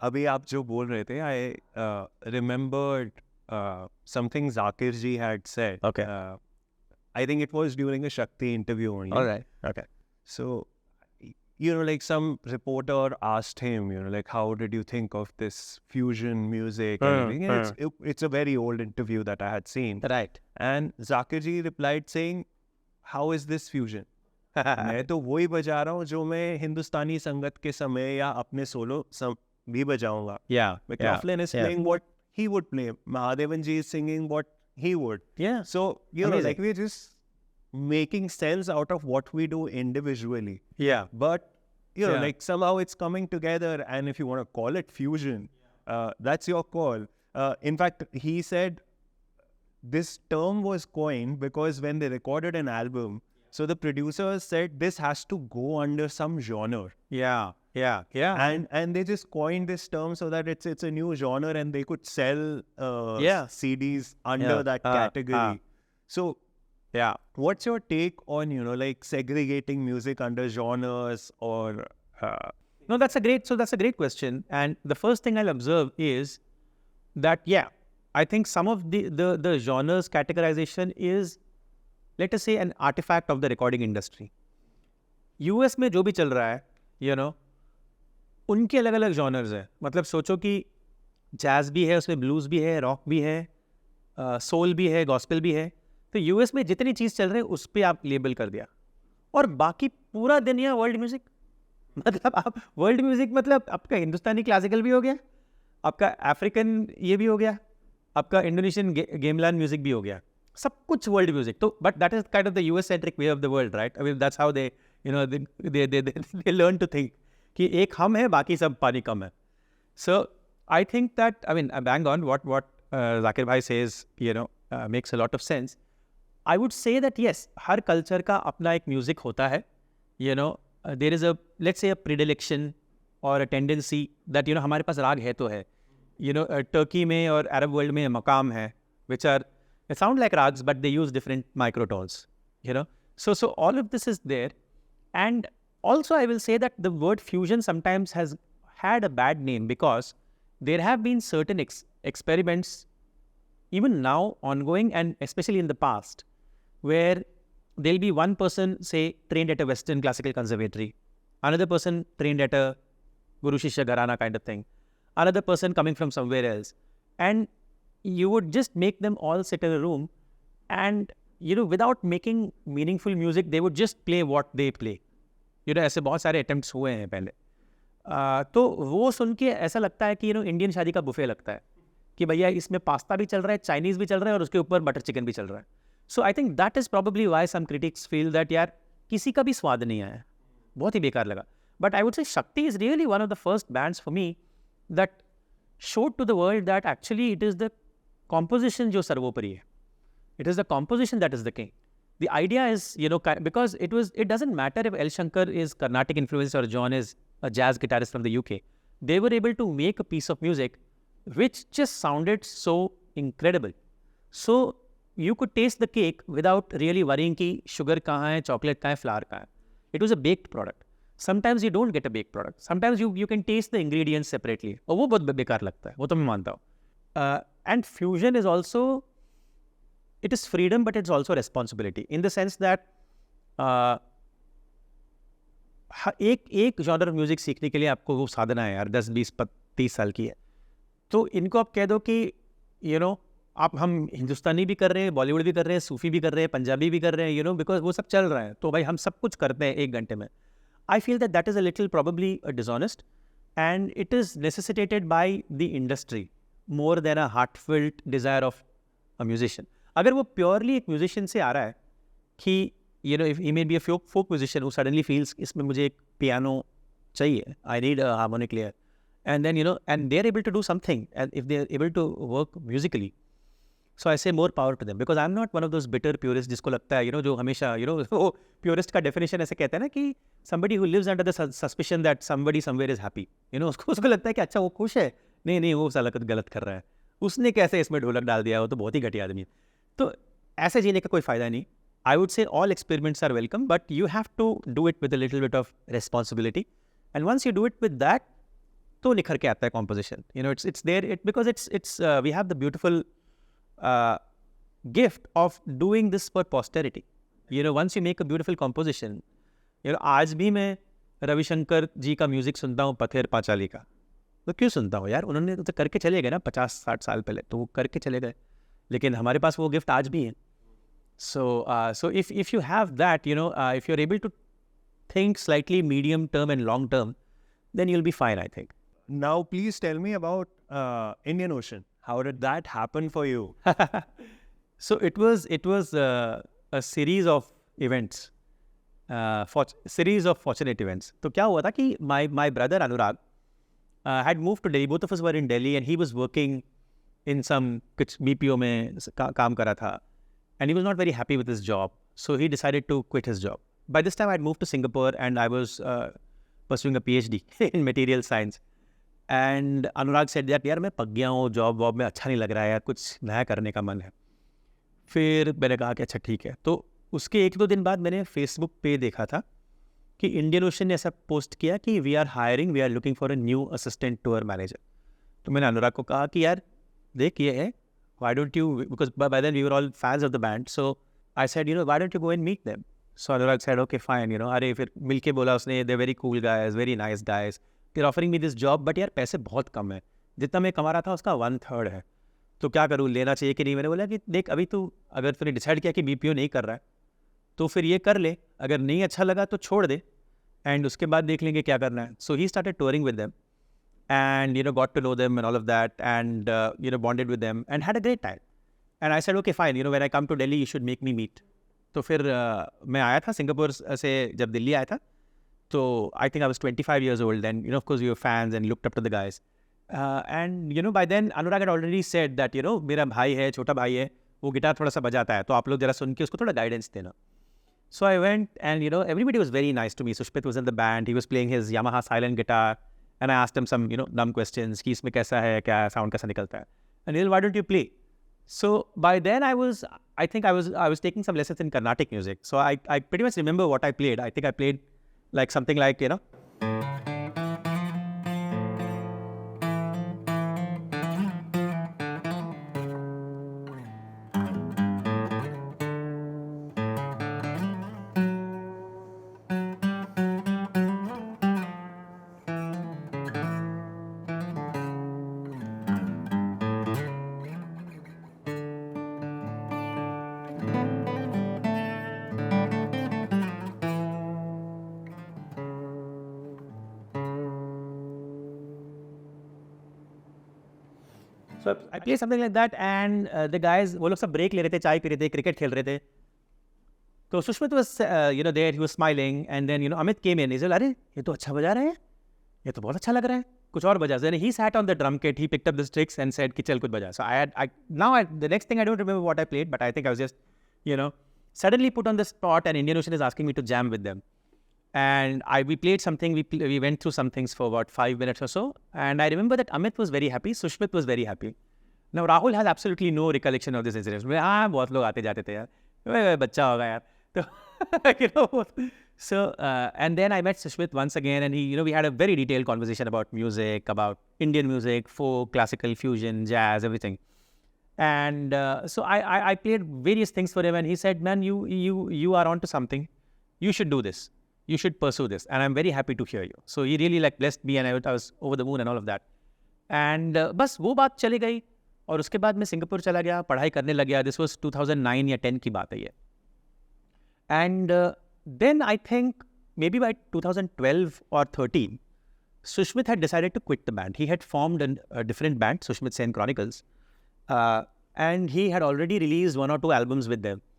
अभी आप जो बोल रहे थे, I remembered something Zakir ji had said. Okay. I think it was during a Shakti interview only. All right. Okay. So like some reporter asked him, like, how did you think of this fusion music? And everything. It's a very old interview that I had seen. Right. And Zakir ji replied saying, how is this fusion? मैं तो वही बजा रहा हूँ जो मैं हिंदुस्तानी संगत के समय या अपने सोलो भी बजाऊंगा. Yeah. McLaughlin is playing what he would play. Mahadevan ji is singing what he would. Yeah. So, like we're just making sense out of what we do individually. Yeah. But you know, Yeah. like somehow it's coming together. And if you want to call it fusion, that's your call. In fact, he said this term was coined because when they recorded an album, so the producers said this has to go under some genre. Yeah. And they just coined this term so that it's a new genre and they could sell Yeah. CDs under Yeah. that category. So Yeah. what's your take on, you know, like segregating music under genres or No, that's a great question. And the first thing I'll observe is that, yeah, I think some of the genres categorization is, let us say, an artifact of the recording industry. US में जो भी चल रहा है, you know, उनके अलग अलग genres है. मतलब सोचो कि जैज भी है, उसमें ब्लूज भी है, रॉक भी है, सोल भी है, गॉस्पेल भी है. तो यूएस में जितनी चीज़ चल रही है उस पर आप लेबल कर दिया, और बाकी पूरा दुनिया वर्ल्ड म्यूजिक. मतलब आप वर्ल्ड म्यूजिक, मतलब आपका हिंदुस्तानी क्लासिकल भी हो गया, आपका अफ्रीकन ये भी हो गया, आपका इंडोनेशियन गेमलान म्यूजिक भी हो गया, सब कुछ वर्ल्ड म्यूजिक. तो but that is kind of the US centric way of the world, right? I mean that's how they, you know, they learn to think कि एक हम है, बाकी सब पानी कम है. So I think that, I mean, bang on, what Zakir Bhai says, you know, makes a lot of sense. I would say that yes, her culture का अपना एक music होता है. You know, there is a, let's say, a predilection or a tendency that, you know, हमारे पास राग है तो है. You know, Turkey में और Arab world में मकाम है, which are, they sound like rags, but they use different microtones. You know, so all of this is there. And also I will say that the word fusion sometimes has had a bad name because there have been certain experiments, even now ongoing and especially in the past, where there'll be one person, say, trained at a Western classical conservatory, another person trained at a Guru Shishya Gharana kind of thing, another person coming from somewhere else, and you would just make them all sit in a room and, you know, without making meaningful music, they would just play what they play. You know, ऐसे बहुत सारे attempts हुए हैं पहले. तो वो सुन के ऐसा लगता है कि, यू नो, इंडियन शादी का बुफे लगता है कि भैया इसमें पास्ता भी चल रहा है, चाइनीज़ भी चल रहा है और उसके ऊपर बटर चिकन भी चल रहा है. So I think that is probably why some critics feel that यार किसी का भी स्वाद नहीं आया, बहुत ही बेकार लगा. बट आई वुड से शक्ति is really one of the first bands for me that showed to the world that actually it is the composition जो सर्वोपरि है. It is the composition that is the king. The idea is, you know, because it doesn't matter if L. Shankar is Carnatic influenced or John is a jazz guitarist from the UK. They were able to make a piece of music which just sounded so incredible. So you could taste the cake without really worrying कि sugar कहाँ है, chocolate कहाँ है, flour कहाँ है. It was a baked product. Sometimes you don't get a baked product. Sometimes you can taste the ingredients separately. और वो बहुत बेकार लगता है, वो तो मैं मानता हूँ. And fusion is also, it is freedom, but it's also responsibility in the sense that एक जॉनर म्यूजिक सीखने के लिए आपको वो साधना है यार, 10-20-30 साल की है. तो इनको आप कह दो कि, you know, हम हिंदुस्तानी भी कर रहे हैं, बॉलीवुड भी कर रहे हैं, सूफी भी कर रहे हैं, पंजाबी भी कर रहे हैं, you know, because वो सब चल रहा है. तो भाई हम सब कुछ करते हैं 1 घंटे में. I feel that is a little probably dishonest, and it is necessitated by the industry more than a heartfelt desire of a musician. अगर वो purely एक musician से आ रहा है कि, you know, if he may be a folk musician who suddenly feels इसमें मुझे एक piano चाहिए, I need a harmonic layer, and then, you know, and they're able to do something, and if they're able to work musically, so I say more power to them, because I'm not one of those bitter purists जिसको लगता है, you know, जो हमेशा, you know, वो purist का definition ऐसे कहते हैं ना कि somebody who lives under the suspicion that somebody somewhere is happy, you know, उसको लगता है कि अच्छा वो खुश है, नहीं वो साला गलत कर रहा है, उसने कैसे इसमें ढोलक डाल दिया, वो तो बहुत ही घटिया आदमी है. तो ऐसे जीने का कोई फ़ायदा नहीं. I would say all experiments are welcome, but you have to do it with a little bit of responsibility, and once you do it with that, तो निखर के आता है composition. You know, it's there, because it's we have the beautiful gift of doing this for posterity. You know, once you make a beautiful composition, you know, आज भी मैं रविशंकर जी का music सुनता हूँ, पथेर पांचाली का. तो क्यों सुनता हूँ यार, उन्होंने तो करके चले गए ना 50-60 साल पहले, तो वो करके चले गए, लेकिन हमारे पास वो गिफ्ट आज भी है. So if you have that, you know, if you're able to think slightly medium term and long term, then you'll be fine, I think. Now, please tell me about Indian Ocean. How did that happen for you? So it was a series of events. series of fortunate events. तो क्या हुआ था कि my brother Anurag had moved to Delhi. Both of us were in Delhi and he was working in some कुछ BPO में काम कर रहा था. And he was not very happy with his job. So he decided to quit his job. By this time I had moved to Singapore and I was pursuing a PhD in material science. And Anurag said that यार मैं पक गया हूँ, job वॉब में अच्छा नहीं लग रहा है यार, कुछ नया करने का मन है. फिर मैंने कहा कि अच्छा ठीक है. तो उसके 1-2 दिन बाद मैंने फेसबुक पे देखा था कि इंडियन ओशन ने ऐसा पोस्ट किया कि we are looking for a new assistant tour manager. तो मैंने अनुराग को कहा कि यार देख ये है, why don't you, because by then we were all fans of the band, so I said why don't you go and meet them. So Anurag said okay fine, अरे फिर मिलके बोला उसने, they very cool guys, very nice guys, they are offering me this job, but यार पैसे बहुत कम है, जितना मैं कमा रहा था उसका 1/3 है, तो क्या करूँ, लेना चाहिए कि नहीं. मैंने बोला कि देख अभी तू अगर तूने डिसाइड किया कि BPO नहीं कर रहा है तो फिर ये कर ले, अगर नहीं अच्छा लगा तो छोड़ दे एंड उसके बाद देख लेंगे क्या करना है. So he started touring with them and got to know them and all of that and bonded with them and had a great time. And I said okay fine, when I come to Delhi you should make me meet. तो फिर मैं आया था Singapore से, जब दिल्ली आया था तो I think I was 25 years old and of course we were fans and looked up to the guys. And by then Anurag had already said that मेरा भाई है, छोटा भाई है, वो गिटार थोड़ा सा बजाता है, तो आप लोग जरा सुन के उसको थोड़ा गाइडेंस देना. So I went and everybody was very nice to me. Sushmit was in the band, he was playing his Yamaha silent guitar and I asked him some dumb questions कि इसमें कैसा है, क्या sound कैसा निकलता है, and he said why don't you play. So by then I was taking some lessons in Carnatic music, so I pretty much remember what I played. I think I played like something like So I played something like that and the guys, वो लोग सब break ले रहे थे, चाय P रहे थे, cricket खेल रहे थे. तो Sushmit was there, he was smiling and then Amit came in. He said अरे ये तो अच्छा बजा रहे हैं, ये तो बहुत अच्छा लग रहा है, कुछ और बजा. Then he sat on the drum kit, he picked up the sticks and said कि चल कुछ बजा. So the next thing I don't remember what I played, but I think I was just suddenly put on the spot and Indian Ocean is asking me to jam with them. And we played something, we went through some things for about 5 minutes or so. And I remember that Amit was very happy, Sushmit was very happy. Now Rahul has absolutely no recollection of this incident. बहुत लोग आते जाते थे यार, बच्चा होगा यार. So and then I met Sushmit once again and he, we had a very detailed conversation about music, about Indian music, folk, classical, fusion, jazz, everything. And so I played various things for him and he said, man, you are onto something. You should do this. You should pursue this. And I'm very happy to hear you. So he really blessed me and I was over the moon and all of that. And बस वो बात चली गई और उसके बाद मैं Singapore चला गया, पढ़ाई करने लग गया. This was 2009 या 10 की बात है ये. And then I think maybe by 2012 or 13, Sushmit had decided to quit the band. He had formed a different band, Sushmit Sen Chronicles. And he had already released 1 or 2 albums with them.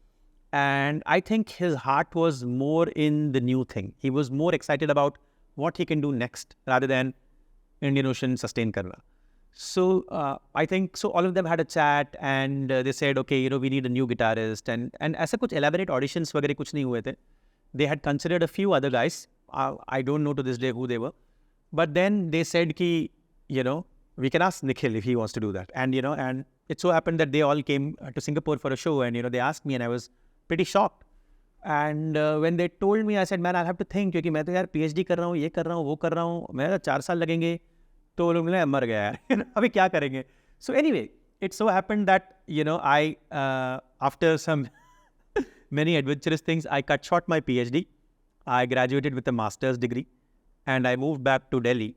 And I think his heart was more in the new thing. He was more excited about what he can do next rather than Indian Ocean sustain karna. So I think, so all of them had a chat and they said, okay, we need a new guitarist. And ऐसा कुछ elaborate auditions वगैरह कुछ नहीं हुए थे. They had considered a few other guys. I don't know to this day who they were. But then they said ki, we can ask Nikhil if he wants to do that. And, and it so happened that they all came to Singapore for a show and, they asked me and I was pretty shocked. And when they told me, I said, man, I'll have to think क्योंकि मैं तो यार PhD कर रहा हूँ, ये कर रहा हूँ, वो कर रहा हूँ, मेरा 4 साल लगेंगे, तो लोग बोले मर गया यार, अभी क्या करेंगे. So anyway, it so happened that, I, after some many adventurous things, I cut short my PhD. I graduated with a master's degree and I moved back to Delhi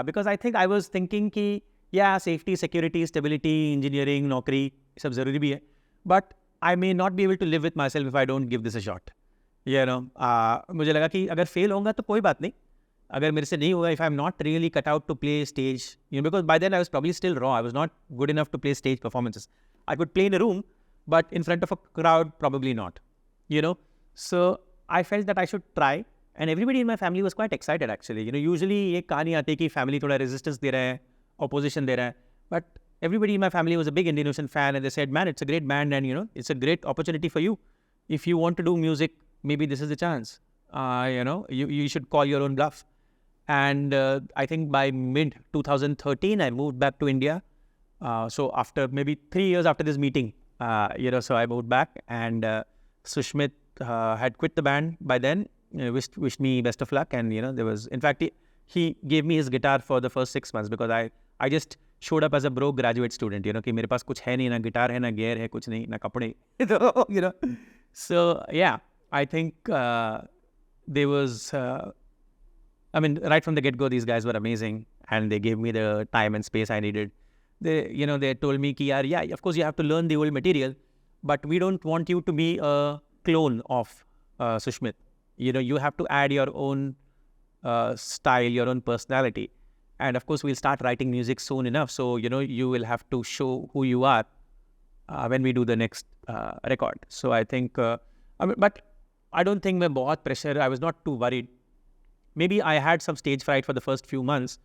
because I think I was thinking कि yeah, safety, security, stability, engineering, नौकरी, सब ज़रूरी भी है. But I may not be able to live with myself if I don't give this a shot. मुझे लगा कि अगर fail होगा तो कोई बात नहीं. अगर मेरे से नहीं होगा, if I'm not really cut out to play stage, because by then I was probably still raw. I was not good enough to play stage performances. I could play in a room, but in front of a crowd, probably not. So I felt that I should try. And everybody in my family was quite excited actually. Usually एक कहानी आती है कि family थोड़ा resistance दे रहा है, opposition दे रहा है. But everybody in my family was a big Indian Ocean fan, and they said, man, it's a great band, and it's a great opportunity for you. If you want to do music, maybe this is the chance. You should call your own bluff. And I think by mid 2013, I moved back to India. So after maybe 3 years after this meeting, so I moved back, and Sushmit had quit the band by then. Wished me best of luck, and there was, in fact, he gave me his guitar for the first 6 months because I just showed up as a broke graduate student, कि मेरे पास कुछ है नहीं, ना guitar है, ना gear है, कुछ नहीं, ना कपड़े. So yeah, I think there was, right from the get-go, these guys were amazing, and they gave me the time and space I needed. They told me कि यार, yeah, of course you have to learn the old material, but we don't want you to be a clone of Sushmit. You have to add your own style, your own personality. And of course, we'll start writing music soon enough. So, you will have to show who you are when we do the next record. So I think, but I don't think मैं बहुत pressure, I was not too worried. Maybe I had some stage fright for the first few months,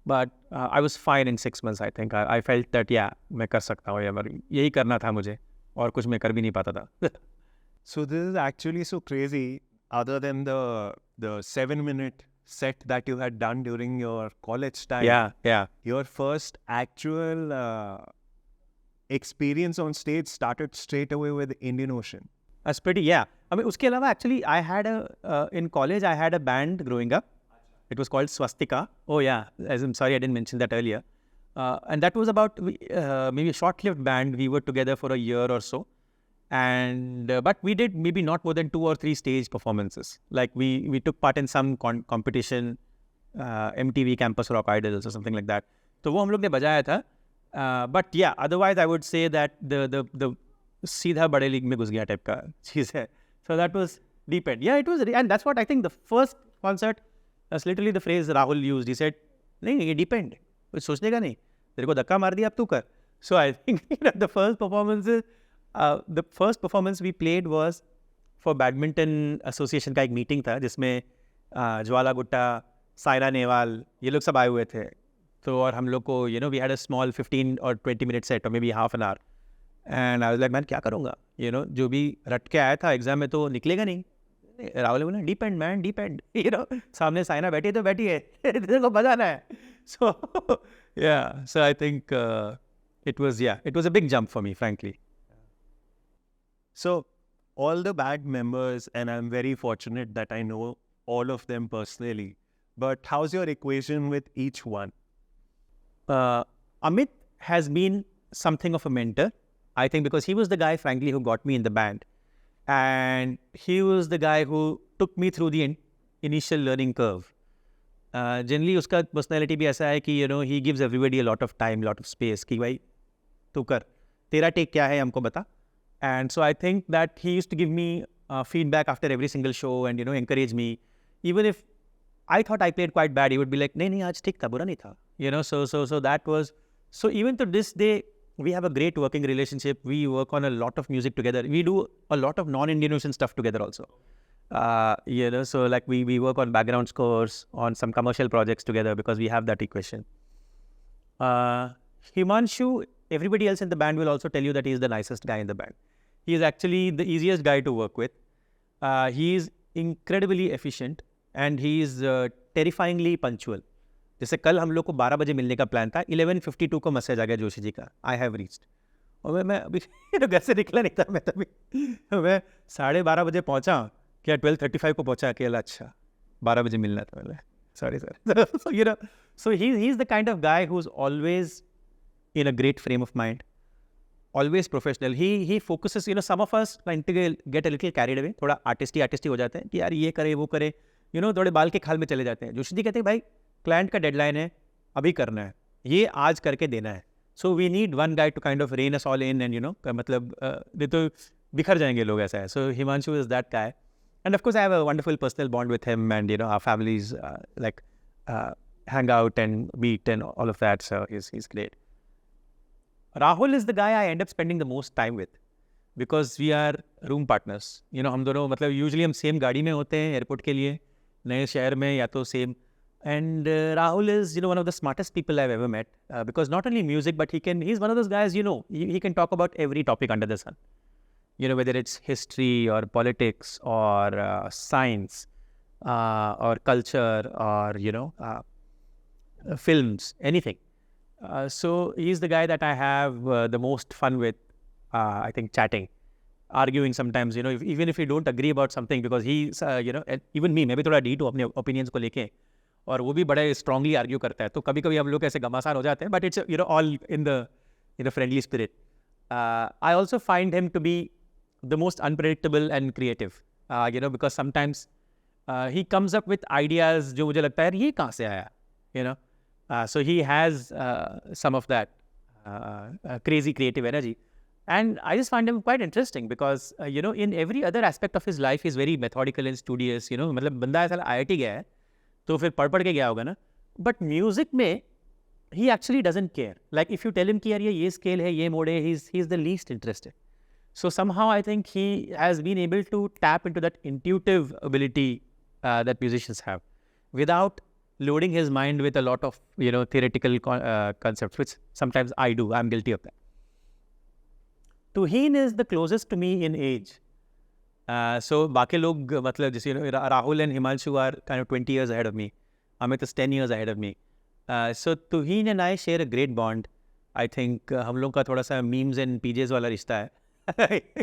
but I was fine in 6 months, I think. I felt that, yeah, मैं कर सकता हूँ, यही करना था मुझे, और कुछ मैं कर भी नहीं पाता था. So this is actually so crazy. Other than the 7-minute set that you had done during your college time, yeah, your first actual experience on stage started straight away with Indian Ocean. That's pretty, yeah. उसके अलावा actually I had in college I had a band growing up. It was called Swastika. Oh yeah, I'm sorry I didn't mention that earlier. And that was about maybe a short-lived band. We were together for a year or so. And but we did maybe not more than 2 or 3 stage performances. Like we took part in some competition, MTV Campus Rock Idols or something like that. तो वो हम लोग ने बजाया था. But yeah, otherwise I would say that the सीधा बड़े league में घुस गया टाइप का चीज़ है. So that was deep end. Yeah, it was, and that's what I think the first concert, that's literally the phrase Rahul used. He said, नहीं ये deep end, कुछ सोचने का नहीं, तेरे को धक्का मार दिया अब तू कर. So I think the first performance we played was for Badminton Association का एक meeting था जिसमें ज्वाला गुट्टा, सायरा नेहवाल, ये लोग सब आए हुए थे. तो और हम लोग को we had a small 15 or 20 minute set or maybe half an hour. And I was like, man, क्या करूँगा? जो भी रट के आया था एग्जाम में तो निकलेगा नहीं. राहुल ने बोला deep end man, deep end. सामने साइना बैठी है तो बैठी है, तेरे को बजाना है. So yeah, so I think it was a big jump for me, frankly. So all the band members, and I'm very fortunate that I know all of them personally, but how's your equation with each one? Amit has been something of a mentor, I think, because he was the guy, frankly, who got me in the band. And he was the guy who took me through the initial learning curve. Generally, उसका personality भी ऐसा है कि, he gives everybody a lot of time, lot of space, कि भाई, तू कर, तेरा take क्या है, हमको बता. And so I think that he used to give me feedback after every single show and, encourage me. Even if I thought I played quite bad, he would be like, नहीं, आज ठीक था, बुरा नहीं था. So that was, so even to this day, we have a great working relationship. We work on a lot of music together. We do a lot of non-Indian Ocean stuff together also. So like we work on background scores, on some commercial projects together because we have that equation. Himanshu, everybody else in the band will also tell you that he is the nicest guy in the band. He is actually the easiest guy to work with. He is incredibly efficient and he is terrifyingly punctual. जैसे कल हम लोग को 12 बजे मिलने का plan था, 11:52 को मैसेज आ गया जोशी जी का, आई हैव रीच्ड. और मैं अभी घर से निकला नहीं था, मैं 12:30 बजे पहुंचा, क्या 12:35 को पहुंचा अकेला. अच्छा 12 बजे मिलना था. मैं sorry sir. So he is the kind of guy who's always in a great frame of mind, always professional. He focuses, some of us get a little carried away, थोड़ा आर्टिस्टी हो जाते हैं कि यार ये करे वो करे, थोड़े बाल के खाल में चले जाते हैं. जोशी जी कहते हैं भाई क्लाइंट का डेडलाइन है, अभी करना है, ये आज करके देना है. So we need one guy to kind of rein us all in and मतलब नहीं तो बिखर जाएंगे लोग, ऐसा है. So Himanshu is that guy. And of course I have a wonderful personal bond with him and our families like hang out and meet and all of that. So he's great. Rahul is the guy I end up spending the most time with. Because we are room partners, you know, हम दोनों मतलब usually हम same गाड़ी में होते हैं airport के लिए नए शहर में, या तो same. And Rahul is, you know, one of the smartest people I've ever met, because not only music, but he's one of those guys, you know, he can talk about every topic under the sun. You know, whether it's history or politics or science or culture or, you know, films, anything. So he's the guy that I have the most fun with, I think, chatting, arguing sometimes, you know, even if we don't agree about something, because he's, you know, even me, मैं भी थोड़ा डीट हूँ अपने opinions को लेके, और वो भी बड़े स्ट्रांगली आर्ग्यू करता है, तो कभी कभी हम लोग ऐसे घमासान हो जाते हैं, but it's, you know, all in the friendly spirit. I also find him to be the most unpredictable and creative, you know, because sometimes he comes up with ideas जो मुझे लगता है ये कहाँ से आया, you know. So he has some of that crazy creative energy, and I just find him quite interesting because, you know, in every other aspect of his life he's very methodical and studious, you know, मतलब बंदा ऐसा IIT गया है तो फिर पढ़ के गया होगा ना, बट म्यूजिक में he actually doesn't care. Like if you tell him कि यार ये स्केल है, ये मोड है, he's the least interested. So somehow I think he has been able to tap into that intuitive ability that musicians have, without loading his mind with a lot of, you know, theoretical concepts, which sometimes I do. I'm guilty of that. Tuhin is the closest to me in age. So बाकी लोग मतलब जैसे, you know, Rahul and Himanshu are kind of 20 years ahead of me. Amit is 10 years ahead of me. So Tuhin and I share a great bond. I think हम लोग का थोड़ा सा memes and PJs वाला रिश्ता है.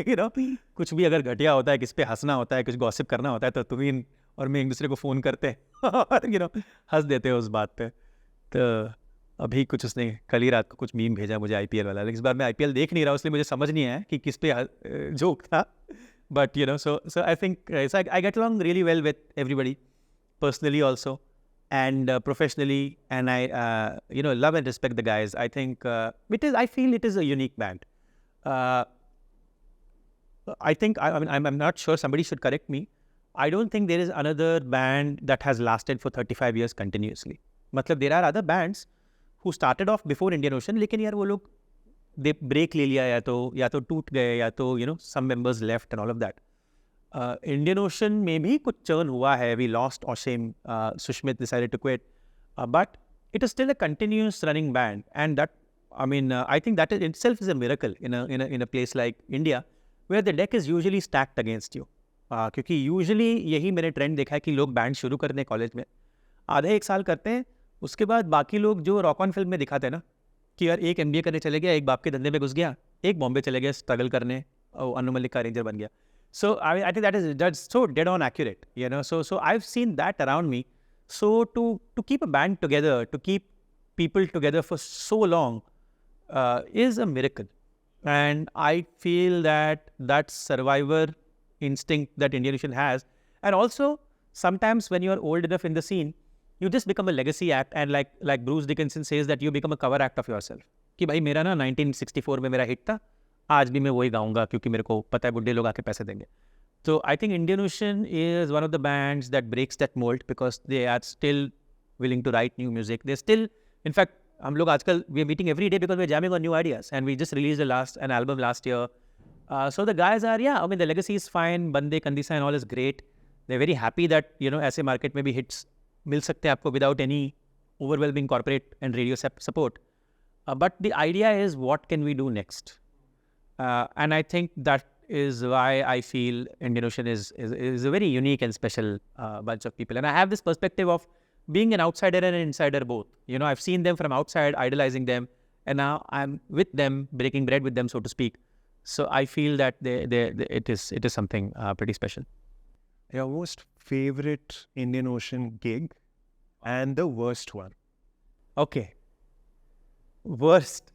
You know, कुछ भी अगर घटिया होता है, किस पे हंसना होता है, कुछ गॉसिप करना होता है, तो तुहीन और मैं एक दूसरे को फ़ोन करते हैं और, you know, हंस देते हैं उस बात पे. तो अभी कुछ उसने कल ही रात को कुछ मीम भेजा मुझे IPL वाला, लेकिन इस बार मैं IPL देख नहीं रहा, इसलिए मुझे समझ नहीं आया कि किस पे जोक था. But, you know, so I think I get along really well with everybody, personally also, and professionally, and I, you know, love and respect the guys. I think I feel it is a unique band. I think, I mean, I'm not sure, somebody should correct me. I don't think there is another band that has lasted for 35 years continuously. मतलब there are other bands who started off before Indian Ocean, लेकिन यार वो लोग they break ले लिया, या तो टूट गए, या तो, you know, some members left and all of that. Indian Ocean में भी कुछ churn हुआ है. We lost Oshim, Sushmit decided to quit, but it is still a continuous running band, and that, I mean, I think that itself is a miracle in a place like India, where the deck is usually stacked against you. क्योंकि usually यही मैंने trend देखा है कि लोग band शुरू करते हैं कॉलेज में, आधे एक साल करते हैं, उसके बाद बाकी लोग जो रॉक ऑन फिल्म में दिखाते हैं ना कि यार एक MBA करने चले गया, एक बाप के धंधे में घुस गया, एक बॉम्बे चले गया स्ट्रगल करने, और अनु मलिक का अरेंजर बन गया. So I think that's so dead on accurate, you know. So I've seen that around me. So to keep a band together, to keep people together for so long is a miracle, and I feel that survivor instinct that Indian Ocean has, and also sometimes when you are old enough in the scene, you just become a legacy act, and like Bruce Dickinson says that you become a cover act of yourself. कि भाई मेरा ना 1964 में मेरा hit था, आज भी मैं वही गाऊंगा क्योंकि मेरे को पता है बुड्ढे लोग आके पैसे देंगे. So I think Indian Ocean is one of the bands that breaks that mold because they are still willing to write new music. They're still, in fact, हम लोग आजकल we are meeting every day because we're jamming on new ideas, and we just released an album last year. So the guys are, I mean, the legacy is fine. Bande, Kandisa and all is great. They're very happy that, you know, ऐसे market में भी hits मिल सकते हैं आपको without any overwhelming corporate and radio support. But the idea is, what can we do next? And I think that is why I feel Indian Ocean is a very unique and special bunch of people. And I have this perspective of being an outsider and an insider both. You know, I've seen them from outside, idolizing them, and now I'm with them, breaking bread with them, so to speak. So I feel that it is something pretty special. Your most favorite Indian Ocean gig and the worst one? Okay. Worst.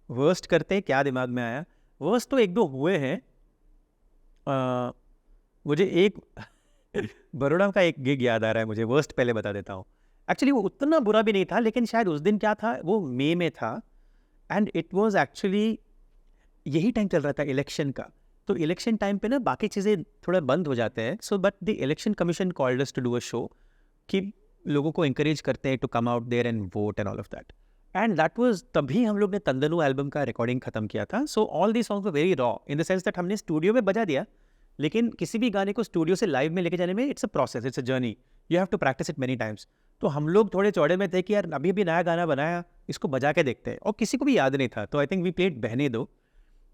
Worst करते क्या दिमाग में आया. Worst तो एक दो हुए हैं. मुझे एक बड़ौदा का एक गिग याद आ रहा है मुझे. वर्स्ट पहले बता देता हूँ. एक्चुअली वो उतना बुरा भी नहीं था, लेकिन शायद उस दिन क्या था, वो मई में था, एंड इट वाज एक्चुअली यही टाइम चल रहा था इलेक्शन का. तो इलेक्शन टाइम पे ना बाकी चीज़ें थोड़ा बंद हो जाते हैं. So but the election commission called us to do a show कि लोगों को इंकरेज करते हैं to come out there and vote and all of that. And that was तभी हम लोग ने तंदनु एल्बम का रिकॉर्डिंग खत्म किया था. So all the songs were very raw in the sense that हमने स्टूडियो में बजा दिया, लेकिन किसी भी गाने को स्टूडियो से लाइव में लेके जाने में it's a process, it's a journey, you have to practice it many times. तो हम लोग थोड़े चौड़े में थे कि यार अभी अभी नया गाना बनाया, इसको बजा के देखते हैं, और किसी को भी याद नहीं था. तो आई थिंक वी प्लेड बहने दो,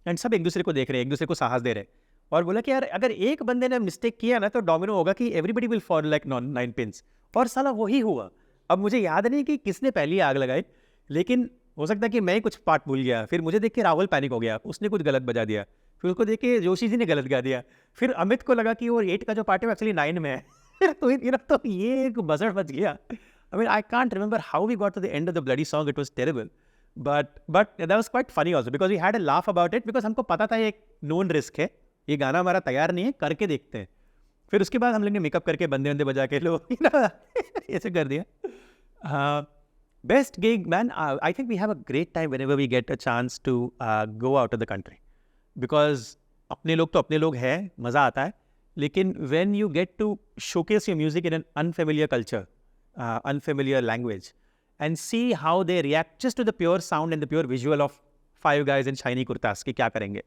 एंड सब एक दूसरे को देख रहे हैं, एक दूसरे को साहस दे रहे हैं, और बोला कि यार अगर एक बंदे ने मिस्टेक किया ना तो डोमिनो होगा कि everybody will fall like 9 pins. और साला वही हुआ. अब मुझे याद नहीं कि किसने पहली आग लगाई, लेकिन हो सकता है कि मैं ही कुछ पार्ट भूल गया. फिर मुझे देख के राहुल पैनिक हो गया, उसने कुछ गलत बजा दिया. फिर उसको देख के जोशी जी ने गलत गा दिया. फिर अमित को लगा कि वो 8 का जो पार्ट है वो एक्चुअली 9 में है. तो ये एक बजट बच गया. I mean, I can't remember how we got to the end of the bloody song. It was terrible. But that was quite funny also because we had a laugh about it because हमको पता था ये एक known risk है. ये गाना हमारा तैयार नहीं है, करके देखते हैं. फिर उसके बाद हम लोग ने मेकअप करके बंदे बंदे बजा के लो ऐसे कर दिया. Best gig, man. I think we have a great time whenever we get a chance to go out of the country. Because अपने लोग तो अपने लोग हैं, मज़ा आता है. लेकिन when you get to showcase your music in an unfamiliar culture, unfamiliar language, and see how they react just to the pure sound and the pure visual of 5 guys in shiny kurtas कि क्या करेंगे.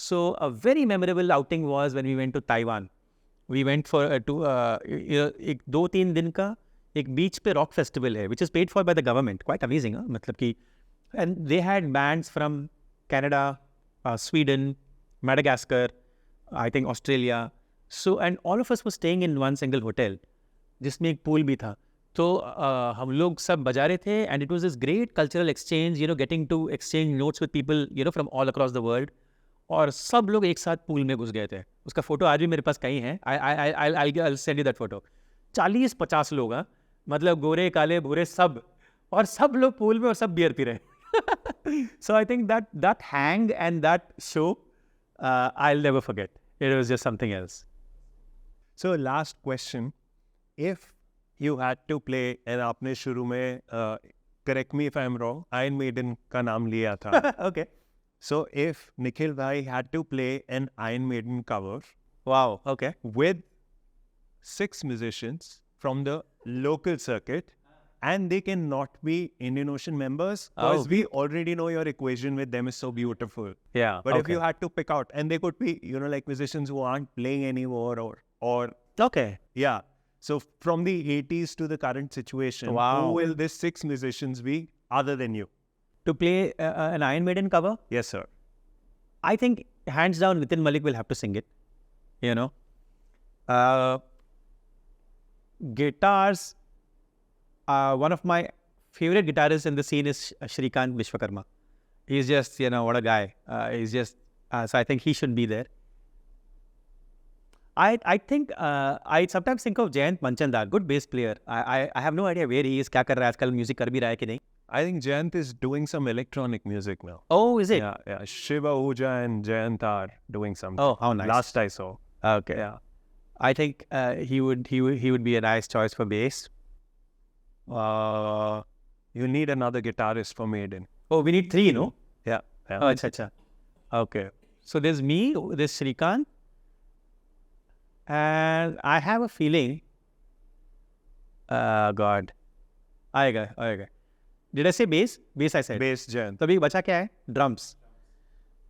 So a very memorable outing was when we went to Taiwan. We went for एक 2-3 दिन का एक बीच पे rock festival है, which is paid for by the government. Quite amazing, मतलब कि, and they had bands from Canada, Sweden, Madagascar, I think Australia. So and all of us were staying in one single hotel, जिसमें एक pool भी था. तो हम लोग सब बजा रहे थे, and it was this great cultural exchange, getting to exchange notes with people, from all across the world. और सब लोग एक साथ पूल में घुस गए थे. उसका फोटो आज भी मेरे पास कहीं है. I'll send you that photo. 40-50 लोग, हाँ, मतलब गोरे काले भूरे सब, और सब लोग पूल में और सब बियर पी रहे. So I think that hang and that show, I'll never forget. It was just something else. So last question, if you had to play, and आपने शुरू में correct me if I'm wrong, Iron Maiden का नाम लिया था. Okay. So if Nikhil bhai had to play an Iron Maiden cover, Wow. Okay. with 6 musicians from the local circuit, and they cannot be Indian Ocean members because we already know your equation with them is so beautiful. Yeah. But if okay. you had to pick out, and they could be, like musicians who aren't playing anymore, or Okay. yeah. So from the 80s to the current situation, Wow. who will these 6 musicians be other than you? To play an Iron Maiden cover, Yes, sir. I think hands down Nitin Malik will have to sing it. Guitars, one of my favorite guitarists in the scene is Shrikant Vishwakarma. He's just, what a guy. He's just, so I think he should be there. I think, I sometimes think of Jayant Manchandar, good bass player. I have no idea where he is, क्या कर रहा है आजकल, music कर भी रहा है कि नहीं. I think Jayant is doing some electronic music now. Oh, is it? Yeah. Shiva Ahuja and Jayant are doing something. Oh, how nice. Last I saw. Okay. Yeah. I think he would be a nice choice for bass. You need another guitarist for Maiden. Oh, we need 3, no? Yeah. Oh, acha. Okay. So there's me, there's Shrikant, and I have a feeling, God, आएगा. Did I say bass? Bass I said. Bass Jayant. तो अभी बचा क्या है? Drums.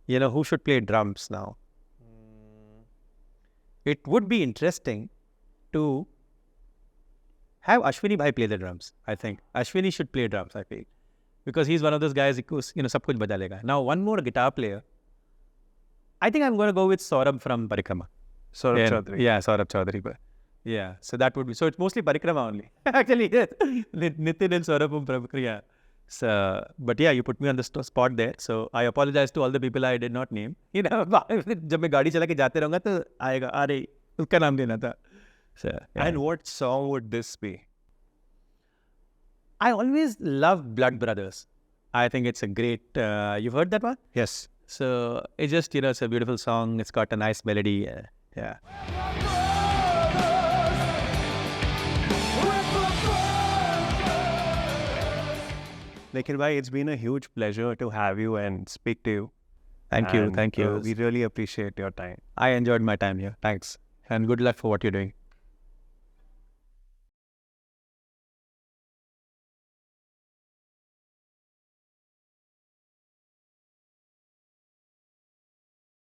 Who should play drums now? It would be interesting to have Ashwini bhai play the drums, I think. Ashwini should play drums, I feel. Because he's one of those guys who, सब कुछ बजा लेगा. Now, one more guitar player. I think I'm going to go with Saurabh from Parikrama. Saurabh Chaudhary. Yeah, Saurabh Chaudhary. Yeah, so that would be... So it's mostly Parikrama only. Actually, yes. Nitin and Saurabh from Parikrama. Yeah. So, but yeah, you put me on the spot there. So I apologize to all the people I did not name. जब मैं गाड़ी चला के जाते रहूँगा तो आएगा, अरे उसका नाम देना था. So, yeah. And what song would this be? I always love Blood Brothers. I think it's a great... you've heard that one? Yes. So it's just, it's a beautiful song. It's got a nice melody. Yeah. Nikhil bhai, it's been a huge pleasure to have you and speak to you. Thank you. We really appreciate your time. I enjoyed my time here. Thanks. And good luck for what you're doing.